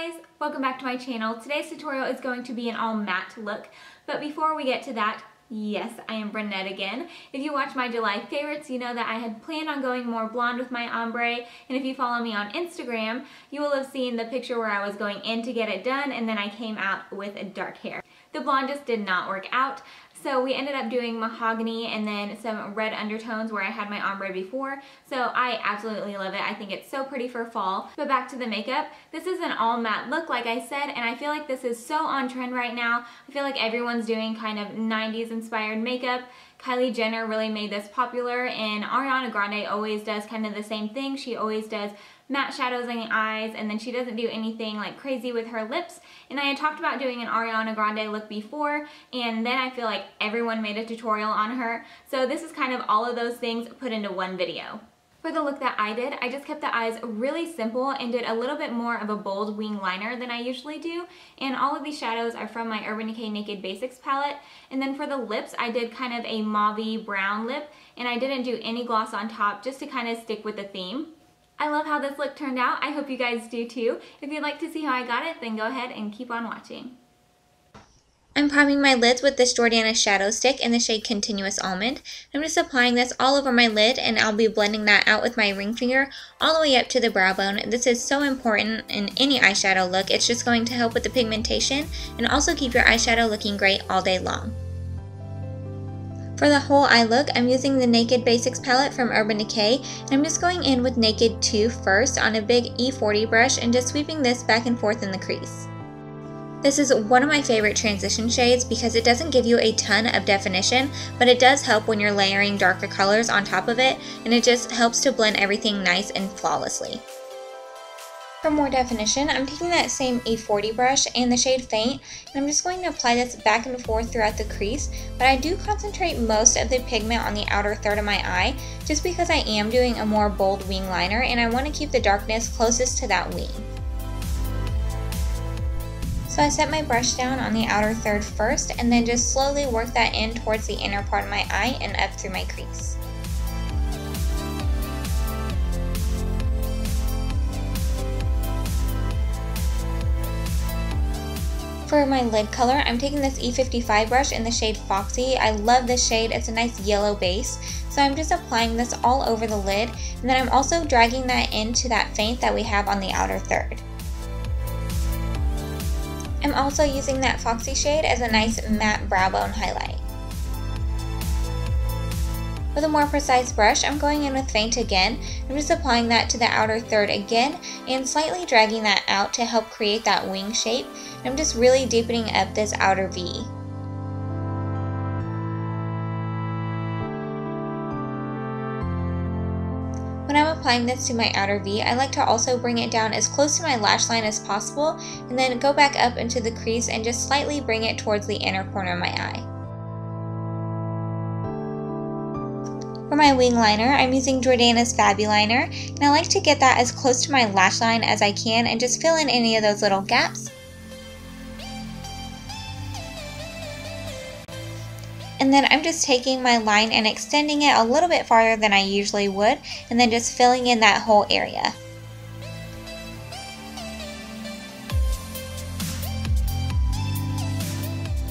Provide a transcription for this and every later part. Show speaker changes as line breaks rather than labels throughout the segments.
guys! Welcome back to my channel. Today's tutorial is going to be an all matte look, but before we get to that, yes, I am brunette again. If you watch my July favorites, you know that I had planned on going more blonde with my ombre, and if you follow me on Instagram, you will have seen the picture where I was going in to get it done, and then I came out with dark hair. The blonde just did not work out, so we ended up doing mahogany and then some red undertones where I had my ombre before, so I absolutely love it. I think it's so pretty for fall. But back to the makeup. This is an all matte look, like I said, and I feel like this is so on trend right now. I feel like everyone's doing kind of 90s inspired makeup. Kylie Jenner really made this popular, and Ariana Grande always does kind of the same thing. She always does matte shadows in the eyes, and then she doesn't do anything like crazy with her lips. And I had talked about doing an Ariana Grande look before, and then I feel like everyone made a tutorial on her. So this is kind of all of those things put into one video. For the look that I did, I just kept the eyes really simple and did a little bit more of a bold wing liner than I usually do. And all of these shadows are from my Urban Decay Naked Basics palette. And then for the lips, I did kind of a mauvey brown lip, and I didn't do any gloss on top just to kind of stick with the theme. I love how this look turned out. I hope you guys do too. If you'd like to see how I got it, then go ahead and keep on watching. I'm priming my lids with this Jordana Shadow Stick in the shade Continuous Almond. I'm just applying this all over my lid, and I'll be blending that out with my ring finger all the way up to the brow bone. This is so important in any eyeshadow look. It's just going to help with the pigmentation and also keep your eyeshadow looking great all day long. For the whole eye look, I'm using the Naked Basics palette from Urban Decay, and I'm just going in with Naked 2 first on a big E40 brush and just sweeping this back and forth in the crease. This is one of my favorite transition shades because it doesn't give you a ton of definition, but it does help when you're layering darker colors on top of it, and it just helps to blend everything nice and flawlessly. For more definition, I'm taking that same E40 brush and the shade Faint, and I'm just going to apply this back and forth throughout the crease, but I do concentrate most of the pigment on the outer third of my eye, just because I am doing a more bold wing liner, and I want to keep the darkness closest to that wing. So I set my brush down on the outer third first, and then just slowly work that in towards the inner part of my eye and up through my crease. For my lid color, I'm taking this E55 brush in the shade Foxy. I love this shade, it's a nice yellow base. So I'm just applying this all over the lid, and then I'm also dragging that into that faint that we have on the outer third. I'm also using that Foxy shade as a nice matte brow bone highlight. With a more precise brush, I'm going in with Faint again. I'm just applying that to the outer third again and slightly dragging that out to help create that wing shape. I'm just really deepening up this outer V. When I'm applying this to my outer V, I like to also bring it down as close to my lash line as possible, and then go back up into the crease and just slightly bring it towards the inner corner of my eye. For my wing liner, I'm using Jordana's Fabuliner, and I like to get that as close to my lash line as I can and just fill in any of those little gaps. And then I'm just taking my line and extending it a little bit farther than I usually would, and then just filling in that whole area.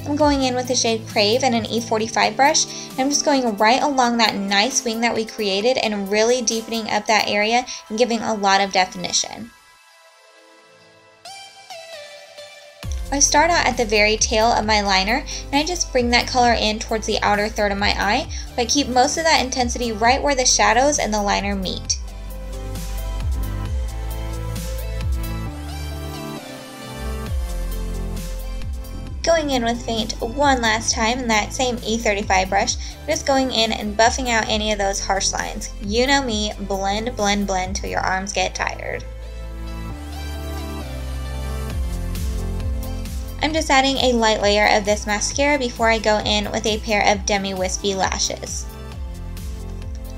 I'm going in with the shade Crave and an E45 brush, and I'm just going right along that nice wing that we created and really deepening up that area and giving a lot of definition. I start out at the very tail of my liner, and I just bring that color in towards the outer third of my eye, but keep most of that intensity right where the shadows and the liner meet. Going in with Faint one last time in that same E35 brush, I'm just going in and buffing out any of those harsh lines. You know me, blend, blend, blend till your arms get tired. I'm just adding a light layer of this mascara before I go in with a pair of Demi Wispie lashes.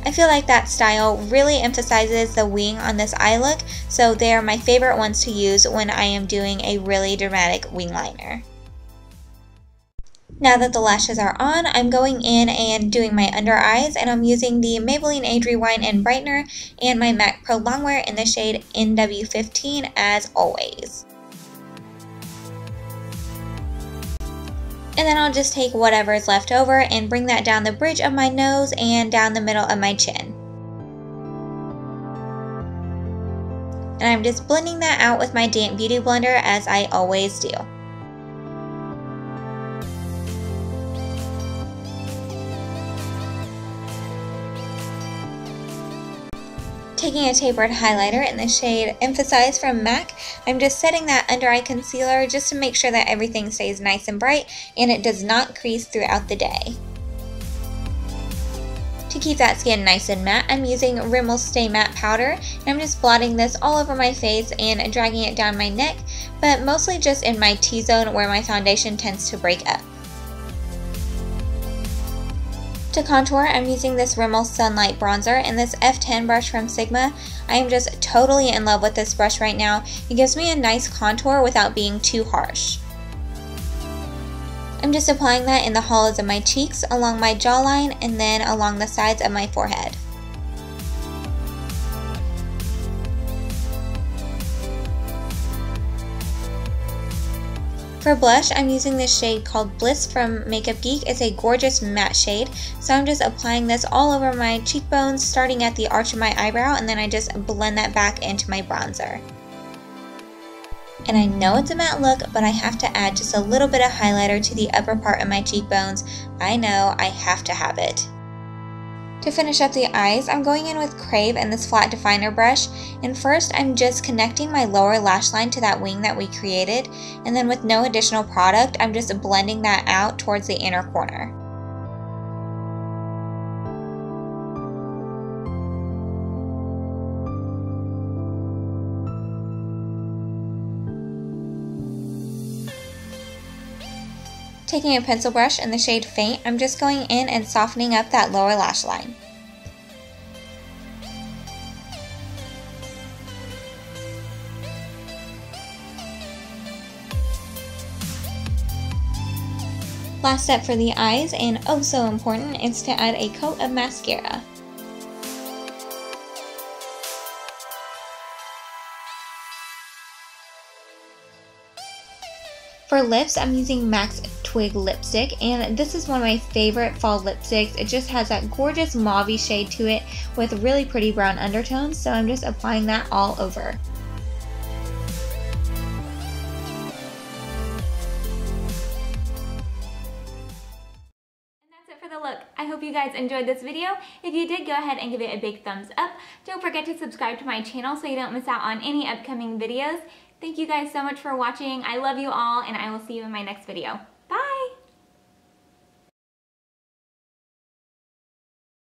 I feel like that style really emphasizes the wing on this eye look, so they are my favorite ones to use when I am doing a really dramatic wing liner. Now that the lashes are on, I'm going in and doing my under eyes, and I'm using the Maybelline Age Rewind-Brightener and my MAC Prolongwear in the shade NW15 as always. then I'll just take whatever is left over and bring that down the bridge of my nose and down the middle of my chin. And I'm just blending that out with my damp beauty blender as I always do. Taking a tapered highlighter in the shade Emphasize from MAC, I'm just setting that under eye concealer just to make sure that everything stays nice and bright and it does not crease throughout the day. To keep that skin nice and matte, I'm using Rimmel Stay Matte Powder, and I'm just blotting this all over my face and dragging it down my neck, but mostly just in my T-zone where my foundation tends to break up. To contour, I'm using this Rimmel Sunlight Bronzer and this F10 brush from Sigma. I am just totally in love with this brush right now. It gives me a nice contour without being too harsh. I'm just applying that in the hollows of my cheeks, along my jawline, and then along the sides of my forehead. For blush, I'm using this shade called Bliss from Makeup Geek. It's a gorgeous matte shade, so I'm just applying this all over my cheekbones, starting at the arch of my eyebrow, and then I just blend that back into my bronzer. And I know it's a matte look, but I have to add just a little bit of highlighter to the upper part of my cheekbones. I know, I have to have it. To finish up the eyes, I'm going in with Crave and this flat definer brush, and first I'm just connecting my lower lash line to that wing that we created, and then with no additional product, I'm just blending that out towards the inner corner. Taking a pencil brush in the shade Faint, I'm just going in and softening up that lower lash line. Last step for the eyes, and oh so important, is to add a coat of mascara. For lips, I'm using MAC's Twig lipstick, and this is one of my favorite fall lipsticks. It just has that gorgeous mauve-y shade to it with really pretty brown undertones, so I'm just applying that all over. For the look. I hope you guys enjoyed this video. If you did, go ahead and give it a big thumbs up. Don't forget to subscribe to my channel so you don't miss out on any upcoming videos. Thank you guys so much for watching. I love you all, and I will see you in my next video.